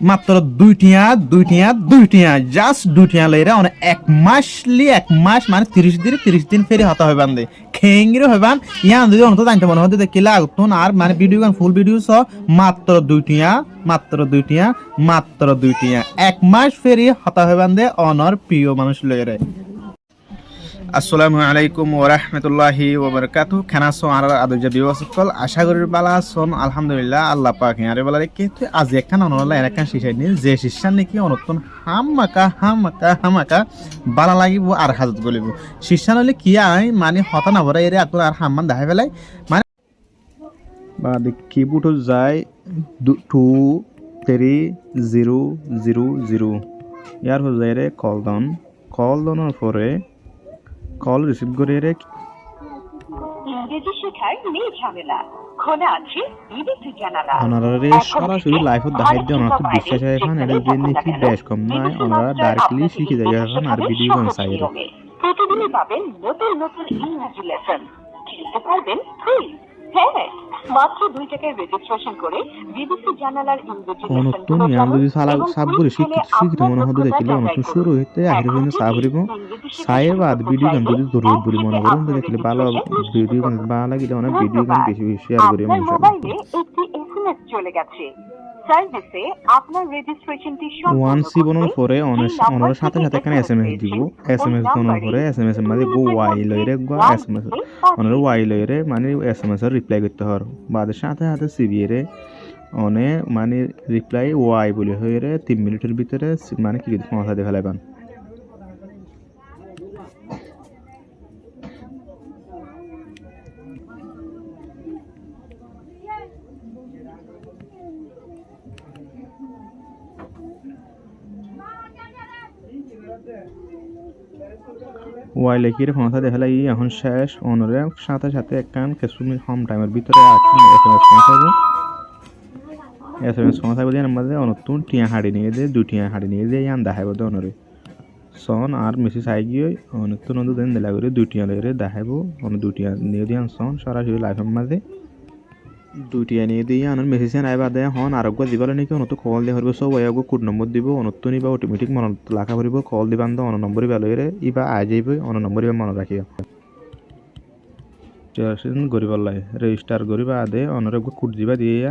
মাত্র দুই টিয়া জাস্ট দুই টিয়া লইরা মানে এক মাস মানে 30 দিন ফেরি হতা হয় বান্দে খেঙ্গিরে হয় বান ইয়ান যদি অন্ত জানতে মনে হতে দেখিলা আগুন আর মানে ভিডিও গান ফুল ভিডিও সহ মাত্র দুই টিয়া এক মাস ফেরি হতা হয় বান্দে অনর প্রিয় মানুষ লইরে। আসসালামু আলাইকুম ওয়া রাহমাতুল্লাহি ওয়া বারাকাতুহু খানা সো আর আদুজা বিওয়াসকল আশা করি বালা সন আলহামদুলিল্লাহ আল্লাহ পাক আরে বলা রে কে আজ একখান অনলা এরকান শিশাই নি যে শিশান নাকি অনতন হামাকা বালা লাগিব আর হাজত গলিব শিশান হলে কি আই মানে হতা না ভরা এরে আতর আর হামমান দেখাই ফেলাই মানে বা কিবোর্ড যায় 23000 ইয়ার হয়ে যায় রে কল ডাউনের পরে কল রিসিভ করে রে ইংরেজি শেখার নেই ঝামেলা, খোলা আছে বিদেশি জানালা। ওনারে সরাসরি লাইফত দেখাই দিয়ে ওনার তো বিশ্বাস হয় এখন এটা যে নাকি বেশ কম নয় ওনারা ডাইরেক্টলি শিখে যায় এখন আর ভিডিও গান চাইরে প্রতিদিনই পাবেন নতুন নতুন ইংরেজি লেসন, শিখতে পারবেন ফ্রি। হ্যাঁ, মাত্র 2 টাকায় রেজিস্ট্রেশন করে বিদেশি জানালার ইংরেজি অনতুন ইয়ান যদি সাবগুরি শিখতে মনে হতে দেখিলে অনতুন শুরু হইতে আহির হইতে সাবরিব সায়ের বাদ ভিডিও গান যদি জরুরি বলি মনে করুন দেখিলে ভালো ভিডিও গান ভালো লাগিলে অনেক ভিডিও গান বেশি শেয়ার করি মোবাইলে একটি এসএমএস চলে গেছে। সার্ভিসে আপনার রেজিস্ট্রেশনটি ওয়ান সিবনের পরে অনর সাথে সাথে এখানে এসএমএস দিব এসএমএস দনের পরে এসএমএস এর মধ্যে গো ওয়াই লইরে গো এসএমএস অনর ওয়াই লইরে মানে এসএমএস এর রিপ্লাই করতে হর বাদের সাথে সাথে সিবি এর অনে মানে রিপ্লাই ওয়াই বলে হইরে 3 মিনিটের ভিতরে মানে কি পৌঁছা দিয়ে ফেলাইবান। ওয়াই লেখিরে পৌঁছা দিয়ে ফেলাই এখন শেষ অনরে সাথে সাথে একখান কিছু মিনিট হোম টাইমের ভিতরে এসএমএস পৌঁছাইব দিয়ে আমাদের অনতুন টিয়া হাড়ি নিয়ে দিয়ে 2 টিয়া হাড়ি নিয়ে দিয়ে ইয়ান দেখাইব দে অনরে সন আর মেসেজ আই গিয়ে অনতুন দিন দিলা করে 2 টিয়া লইরে দেখাইব অন 2 টিয়া নিয়ে দিয়ে সন সরাসরি লাইভের মাঝে 2 টিয়া নিয়ে দিয়ে আনার মেসেজ আইবা দেয় হন আরোগ্য দিবার নাকি অনত কল দিয়ে হরবে সব ওয়াগো কোড নম্বর দিব অনতুন ইবা অটোমেটিক মন লেখা করিব call Dewan the on number Iba লইরে Iba I যাইব অন নম্বর ইবা মনে রাখিও রেজিস্ট্রেশন করিবার লাই রেজিস্টার করিবা আদে অনরে কোড দিবা দিয়ে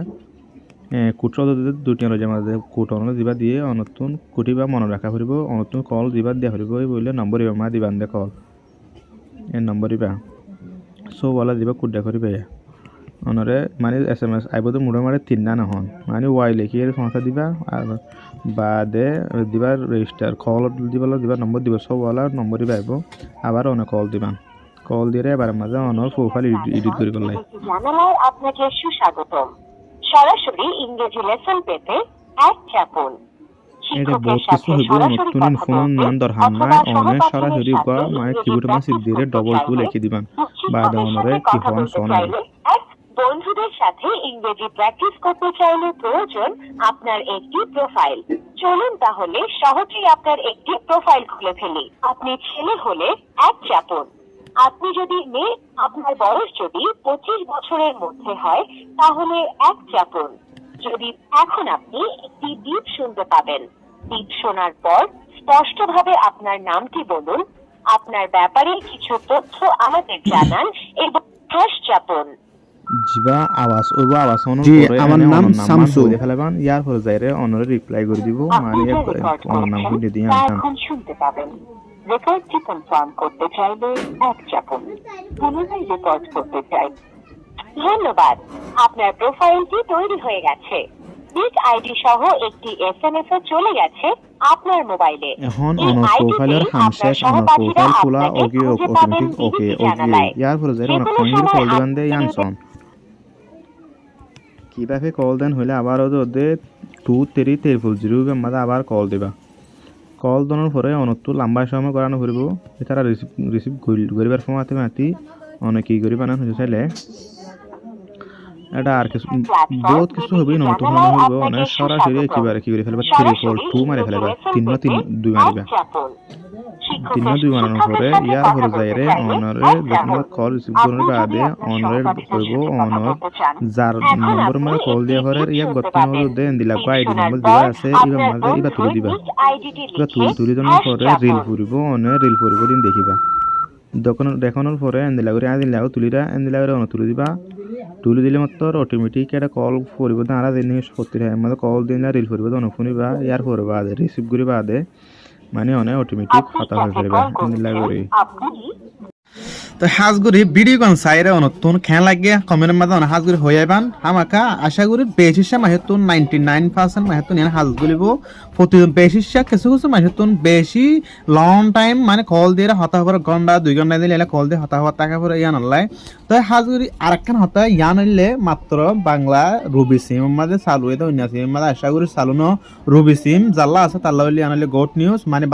কোটর দুটি রোজা মাঝে কোট অন দিবা দিয়ে অনতুন কুটিবা মনে রাখা ফুরিব অনতুন কল দিবা দিয়া ফুরিব বললে নম্বর ইবা মা দিবান দে কল এ নম্বর ইবা সো বলা দিবা কুডা করিবে অনরে মানে এসএমএস আইব তো মুড়ে মারে 3 না হন মানে ওয়াই লিখি এর সমস্যা দিবা আর বাদে দিবা রেজিস্টার কল দিবা নম্বর দিবা সব বলা নম্বর ইবা আইব আবার অন কল দিবা কল দিয়ে এবার মাঝে অনর প্রোফাইল এডিট করি করলাই জানালায় আপনাকে সুস্বাগতম। সরাসরি ইংরেজি লেসন পেতে এক চাপুন। এটা বহুত কিছু হইব নতুন ফোন নাম দরকার নাই অনেক সরাসরি বা মানে কিবোর্ড মাসি দিয়ে ডবল টু লিখে দিবেন বাদ অনরে কি হন সোনা বন্ধুদের সাথে ইংরেজি প্র্যাকটিস করতে চাইলে প্রয়োজন আপনার একটি প্রোফাইল। চলুন তাহলে সহজেই আপনার একটি প্রোফাইল খুলে ফেলি। আপনি ছেলে হলে এক চাপুন। আপনি যদি মেয়ে, আপনার বয়স যদি 25 বছরের মধ্যে হয় তাহলে এক চাপুন। যদি এখন আপনি একটি বিপ শুনতে পাবেন, বিপ শোনার পর স্পষ্টভাবে আপনার নামটি বলুন, আপনার ব্যাপারে কিছু তথ্য আমাদের জানান এবং হ্যাশ চাপুন। জিবা আওয়াজ ওইব আওয়াজ অন করে আমার নাম শামসু দেখালাবান ইয়ার পরে যাইরে অনরে রিপ্লাই করে দিব মানে অনর নাম দিয়ে দিয়ে এখন শুনতে পাবেন। রেকর্ডটি কনফার্ম করতে চাইলে এক চাপুন। পুনরায় রেকর্ড করতে চাই। ধন্যবাদ, আপনার প্রোফাইলটি তৈরি হয়ে গেছে। বিগ আইডি সহ একটি এসএমএস চলে গেছে আপনার মোবাইলে। এখন অনর প্রোফাইলের হামশেষ অনর প্রোফাইল খোলা ওকে অটোমেটিক ওকে ইয়ার পরে যাইরে অনর ফোন কল দিবেন দে ইয়ানসন কিভাবে কল দেন হইলে আবার ওদের 23000 এর মধ্যে আবার কল দিবা কল দেওয়ার পরে অনতো লম্বা সময় করানো করব এছাড়া রিসিভ করিবার সময় মাতি অনেক কি করি বানান হয়ে চাইলে এটা আর কিছু বহুত কিছু হবে নতুন মনে হইব অনেক সরাসরি একেবারে কি করে ফেলবা 3 মারে ফেলবা 3 মারিবা 3 বানানোর পরে ইয়ার পরে যাইরে অনরে যখন কল রিসিভ করার বাদে অনরে কইব অনর যার নম্বর মানে কল দিয়া পরে ইয়া গতন হলো দেন দিলা আইডি নম্বর দিবা আছে ইবা মাঝে ইবা তুলি দিবা ইবা তুলি দেওয়ার পরে রিল ফুরিব অনে রিল ফুরিব দিন দেখিবা দেখানোর পরে এন্দিলা করে আদিলা তুলিরা এন্দিলা করে অন তুলি দিবা তুলি দিলে মাত্র অটোমেটিক একটা কল ফুরিব দাঁড়া দিন সত্যি মানে কল দিলে রিল ফুরিব অন ফুনিবা ইয়ার পরে বাদে রিসিভ করি বাদে মানে অনেক অটোমেটিক কথা হয়ে ফেলবা এন্দিলা করে তো হাজগুড়ি ভিডিও কোন সাইরে অনতুন খেলা লাগে কমেন্টের মাঝে অনেক হাজগুড়ি হয়ে যাবেন আমাকা আশা করি বেশিসা মাহেতুন 99% মাহেতুন এনে হাজগুলিব প্রতিদিন বেশিসা কিছু কিছু মাহেতুন বেশি লং টাইম মানে কল দিয়ে হতা হবার ঘন্টা 2 ঘন্টা দিলে এলা কল দিয়ে হতা হওয়ার টাকা পরে ইয়ান আনলাই তো হাজগুড়ি আরেকখান হতা ইয়ান আনলে মাত্র বাংলা রবি সিম মাঝে চালু হয়ে অন্য সিম মাঝে আশা করি চালুনো রবি সিম জাল্লা আছে তার লইলে আনলে গোট নিউজ মানে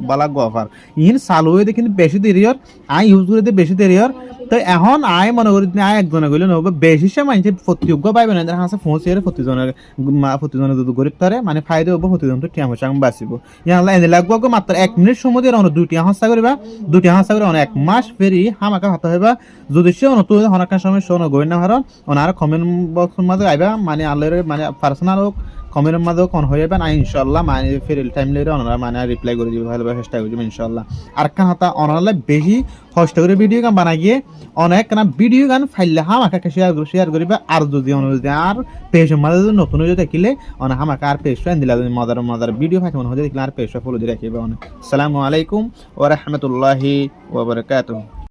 বালা গফার ইন চালু হয়ে কিন্তু বেশি দেরিয়র আই ইউজ করে বেশি দেরিয়র তো এখন আয় মনে করি আয় একজনে গেলে নহব বেশি সে মানছে প্রতিযোগ্য পাইবে না যারা হাসে পৌঁছে প্রতিজনের যদি গরিব তারে মানে ফায়দা হবো প্রতিজন তো টিয়া পয়সা বাঁচিব ইয়াহলে এনে লাগবো মাত্র 1 মিনিট সময় দিয়ে অন্য 2টি হাসা করিবা 2টি হাসা করে অনেক 1 মাস ফেরি হামাকা হতে হইবা যদি সে অন্য তুই হনাকার সময় শোনো গই না হারন ওনার কমেন্ট বক্সের মাঝে আইবা মানে আল্লাহর মানে পার্সোনাল হোক কমেন্টের মাঝেও কোন হয়ে যাবেন ইনশাআল্লাহ মানে ফের টাইম লেগে ওনারা মানে রিপ্লাই করে দিবে ভালোভাবে চেষ্টা করবে ইনশাআল্লাহ আর কান হাতা ওনারা বেশি কষ্ট করে ভিডিও গান বানাই গিয়ে অনেক না ভিডিও গান ফাইলে হামাকাকে শেয়ার করিবে আর যদি অনুযায়ী আর পেজের মাঝে যদি নতুন হয়ে দেখিলে অনেক হামাকা আর পেজটা দিলা মজার ভিডিও ফাইতে মনে হয়ে দেখলে আর পেজটা ফলো দিয়ে রাখিবে অনেক আসসালামু আলাইকুম ওয়া রাহমাতুল্লাহি ওয়া বারাকাতুহু।